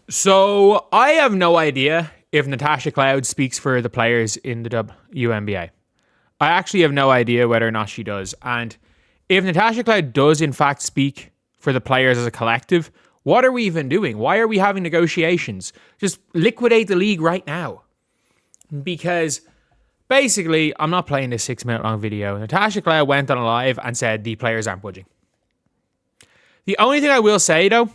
So I have no idea if Natasha Cloud speaks for the players in the WNBA. I actually have no idea whether or not she does. And if Natasha Cloud does in fact speak for the players as a collective, what are we even doing? Why are we having negotiations? Just liquidate the league right now. Because basically, I'm not playing this 6 minute long video. Natasha Cloud went on a live and said the players aren't budging. The only thing I will say though,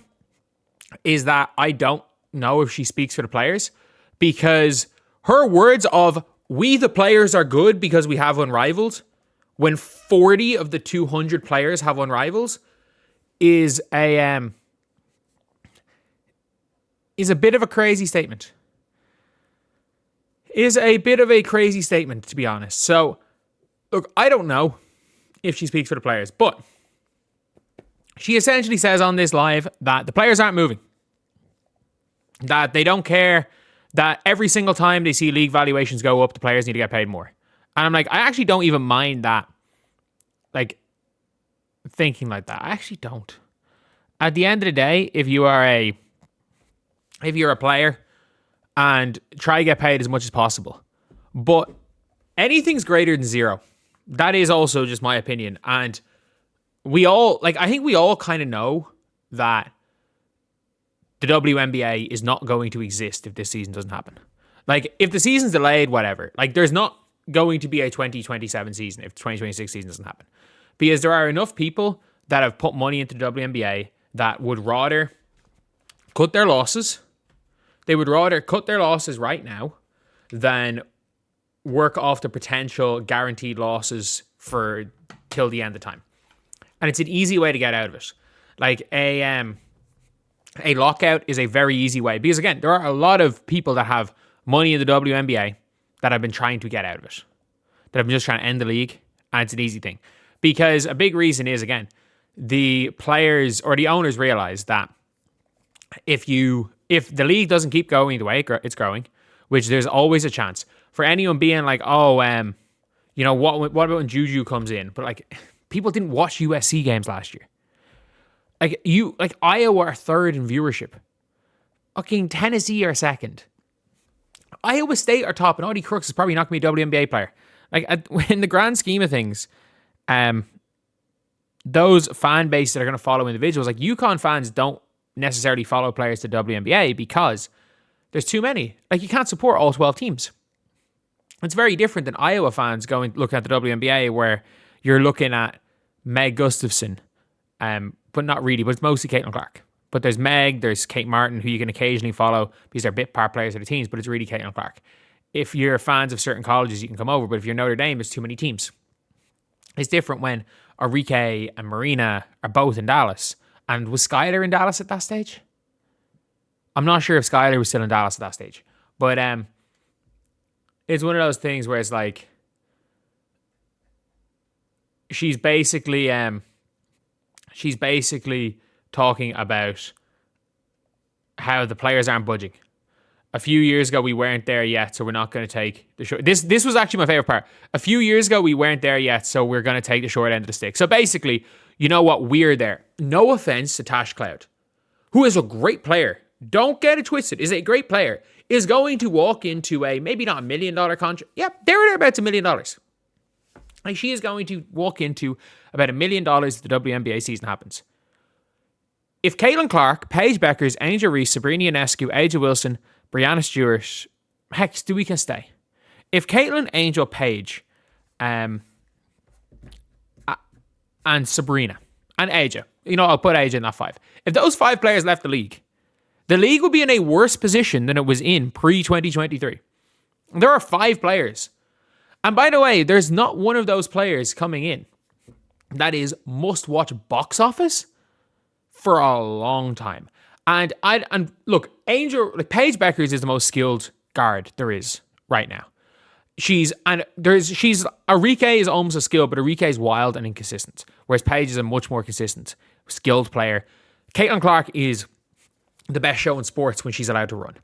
is that I don't know if she speaks for the players, because her words of "we the players are good because we have unrivaled" when 40 of the 200 players have unrivals is a bit of a crazy statement. Is a bit of a crazy statement, to be honest. So, look, I don't know if she speaks for the players, but she essentially says on this live that the players aren't moving. That they don't care, that every single time they see league valuations go up, the players need to get paid more. And I'm like, I actually don't even mind that, like, thinking like that. I actually don't. At the end of the day, if you're a player and try to get paid as much as possible, but anything's greater than zero. That is also just my opinion. And I think we all kind of know that the WNBA is not going to exist if this season doesn't happen. Like, if the season's delayed, whatever. Like, there's not going to be a 2027 season if the 2026 season doesn't happen. Because there are enough people that have put money into the WNBA that would rather cut their losses. They would rather cut their losses right now than work off the potential guaranteed losses for till the end of time. And it's an easy way to get out of it. Like, a lockout is a very easy way. Because, again, there are a lot of people that have money in the WNBA that have been trying to get out of it. That have been just trying to end the league. And it's an easy thing. Because a big reason is, again, the players or the owners realize that if the league doesn't keep going the way it's growing, which there's always a chance for anyone being like, what about when Juju comes in? But, like, people didn't watch USC games last year. Like Iowa are third in viewership. Fucking Tennessee are second. Iowa State are top, and Audie Crooks is probably not going to be a WNBA player. Like, in the grand scheme of things, those fan bases that are going to follow individuals, like UConn fans don't necessarily follow players to WNBA because there's too many. Like, you can't support all 12 teams. It's very different than Iowa fans looking at the WNBA, where you're looking at Meg Gustafson, but not really, but it's mostly Caitlin Clark. But there's Meg, there's Kate Martin, who you can occasionally follow because they're bit part players of the teams, but it's really Caitlin Clark. If you're fans of certain colleges, you can come over, but if you're Notre Dame, there's too many teams. It's different when Arike and Marina are both in Dallas. And was Skylar in Dallas at that stage? I'm not sure if Skylar was still in Dallas at that stage. But it's one of those things where it's like, she's basically talking about how the players aren't budging. A few years ago, we weren't there yet, so we're not going to take the short. This was actually my favorite part. A few years ago, we weren't there yet, so we're going to take the short end of the stick. So basically, you know what? We're there. No offense to Tash Cloud, who is a great player. Don't get it twisted. Is a great player. Is going to walk into a maybe not $1 million contract. Yep, thereabouts $1 million. Like, she is going to walk into about $1 million if the WNBA season happens. If Caitlin Clark, Paige Bueckers, Angel Reese, Sabrina Ionescu, Aja Wilson, Breanna Stewart, heck, Stewie can stay. If Caitlin, Angel, Paige, and Sabrina, and Aja, I'll put Aja in that 5. If those 5 players left the league would be in a worse position than it was in pre-2023. There are 5 players. And by the way, there's not one of those players coming in that is must-watch box office for a long time. And look, Paige Bueckers is the most skilled guard there is right now. Arike is almost a skill, but Arike is wild and inconsistent, whereas Paige is a much more consistent, skilled player. Caitlin Clark is the best show in sports when she's allowed to run.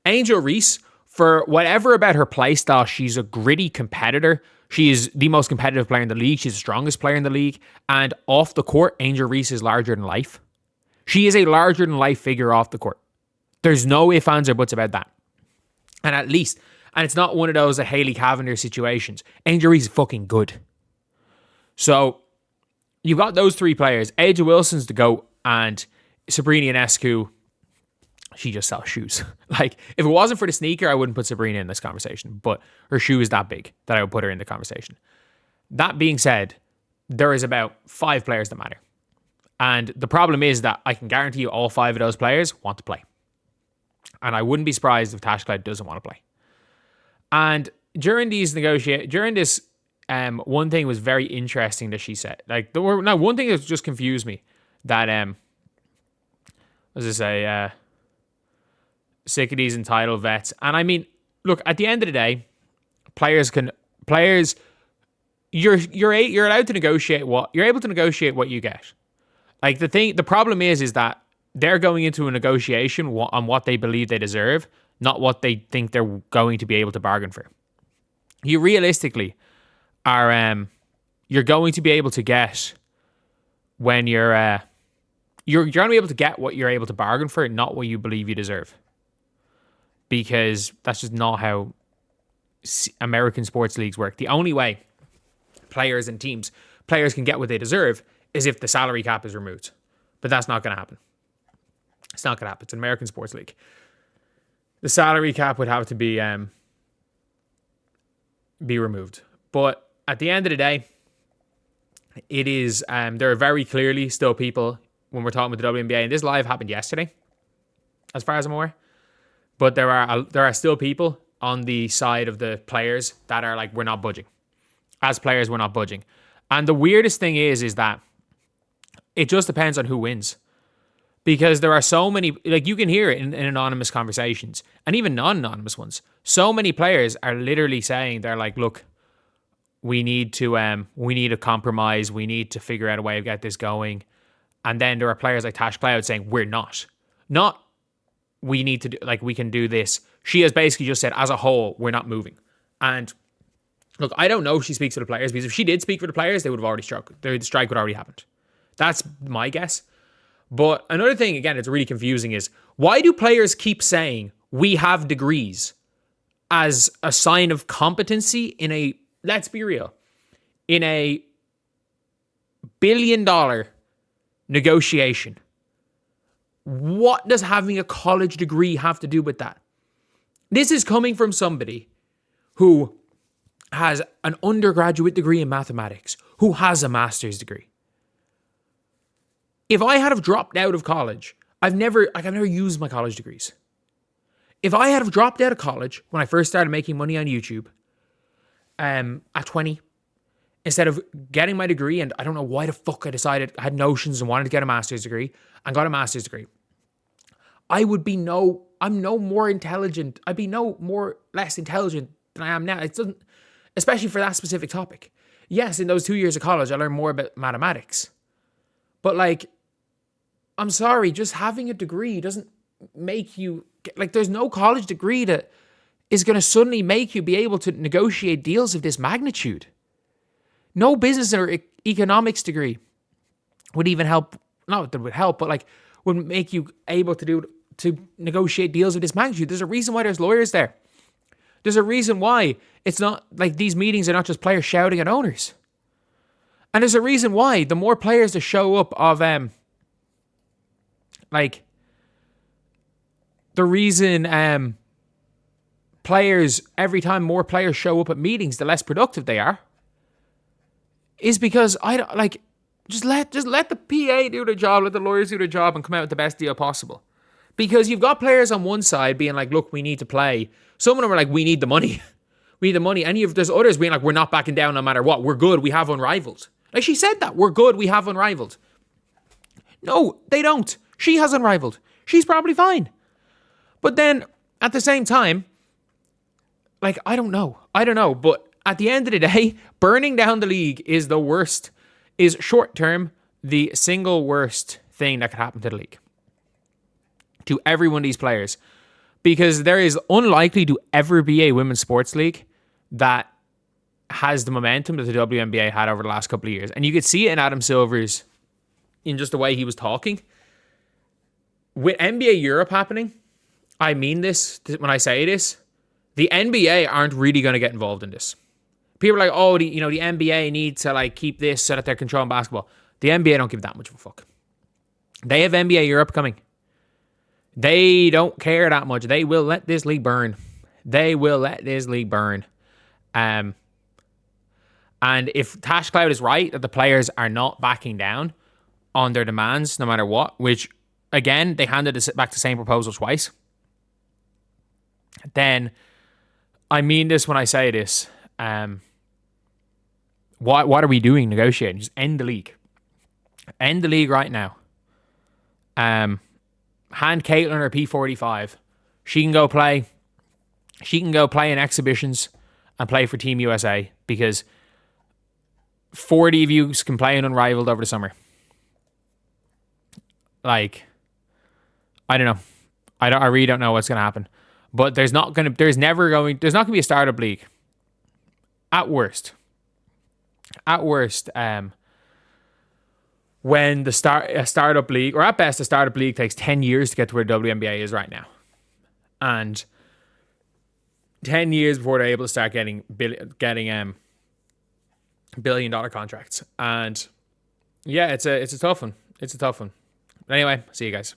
Angel Reese, for whatever about her play style, she's a gritty competitor. She is the most competitive player in the league. She's the strongest player in the league. And off the court, Angel Reese is larger than life. She is a larger than life figure off the court. There's no ifs, ands, or buts about that. And at least, and it's not one of those Haley Cavendish situations. Angel Reese is fucking good. So you've got those three players. Aja Wilson's the GOAT, and Sabrina Ionescu, she just sells shoes. Like, if it wasn't for the sneaker, I wouldn't put Sabrina in this conversation. But her shoe is that big that I would put her in the conversation. That being said, there is about 5 players that matter. And the problem is that I can guarantee you all 5 of those players want to play. And I wouldn't be surprised if Tash Cloud doesn't want to play. And during these one thing was very interesting that she said. Like, one thing that just confused me. That, sick of these entitled vets. And I mean, look, at the end of the day, you're allowed to negotiate you're able to negotiate what you get. Like, the problem is that they're going into a negotiation on what they believe they deserve, not what they think they're going to be able to bargain for. You realistically are, you're going to be able to get when you're going to be able to get what you're able to bargain for, not what you believe you deserve. Because that's just not how American sports leagues work. The only way players can get what they deserve is if the salary cap is removed. But that's not going to happen. It's not going to happen. It's an American sports league. The salary cap would have to be removed. But at the end of the day, it is there are very clearly still people when we're talking about the WNBA, and this live happened yesterday, as far as I'm aware. But there are still people on the side of the players that are like, we're not budging. As players, we're not budging. And the weirdest thing is that it just depends on who wins. Because there are so many, like, you can hear it in anonymous conversations and even non-anonymous ones. So many players are literally saying, they're like, look, we need a compromise. We need to figure out a way to get this going. And then there are players like Tash Cloud saying, we're not. Not, we need to do, like, we can do this. She has basically just said, as a whole, we're not moving. And look, I don't know if she speaks for the players, because if she did speak for the players, they would have already struck. The strike would have already happened. That's my guess. But another thing, again, it's really confusing is, why do players keep saying we have degrees as a sign of competency in a, let's be real, in a $1 billion negotiation? What does having a college degree have to do with that? This is coming from somebody who has an undergraduate degree in mathematics, who has a master's degree. If I had have dropped out of college, I've never used my college degrees. If I had have dropped out of college when I first started making money on YouTube, at 20, instead of getting my degree, and I don't know why the fuck I decided, I had notions and wanted to get a master's degree, and got a master's degree, I'm no more intelligent. I'd be no more less intelligent than I am now. It doesn't, especially for that specific topic. Yes, in those 2 years of college, I learned more about mathematics. But like, I'm sorry, just having a degree doesn't make you, like, there's no college degree that is going to suddenly make you be able to negotiate deals of this magnitude. No business or economics degree would even help. Not that it would help, but like, would make you able to negotiate deals of this magnitude. There's a reason why there's lawyers there. There's a reason why it's not like these meetings are not just players shouting at owners. And there's a reason why the more players that show up every time more players show up at meetings, the less productive they are, is because just let the PA do the job, let the lawyers do the job, and come out with the best deal possible. Because you've got players on one side being like, look, we need to play. Some of them are like, we need the money. We need the money. And there's others being like, we're not backing down no matter what. We're good. We have unrivaled. Like, she said that. We're good. We have unrivaled. No, they don't. She has unrivaled. She's probably fine. But then, at the same time, like, I don't know. But at the end of the day, burning down the league is the worst, is short-term the single worst thing that could happen to the league. To every one of these players. Because there is unlikely to ever be a women's sports league that has the momentum that the WNBA had over the last couple of years. And you could see it in Adam Silver's, in just the way he was talking. With NBA Europe happening, I mean this when I say this. The NBA aren't really going to get involved in this. People are like, oh, the NBA needs to like keep this so that they're controlling basketball. The NBA don't give that much of a fuck. They have NBA Europe coming. They don't care that much. They will let this league burn. They will let this league burn. And if Tash Cloud is right that the players are not backing down on their demands, no matter what, which again they handed back the same proposal twice, then I mean this when I say this. What are we doing negotiating? Just end the league. End the league right now. Hand Caitlin her P45. She can go play. She can go play in exhibitions and play for Team USA because 40 of you can play in Unrivaled over the summer. Like, I don't know. I really don't know what's going to happen. But there's not going to be a startup league. At worst. When a startup league, or at best a startup league takes 10 years to get to where WNBA is right now. And 10 years before they're able to start getting $1 billion contracts. And yeah, it's a tough one. It's a tough one. But anyway, see you guys.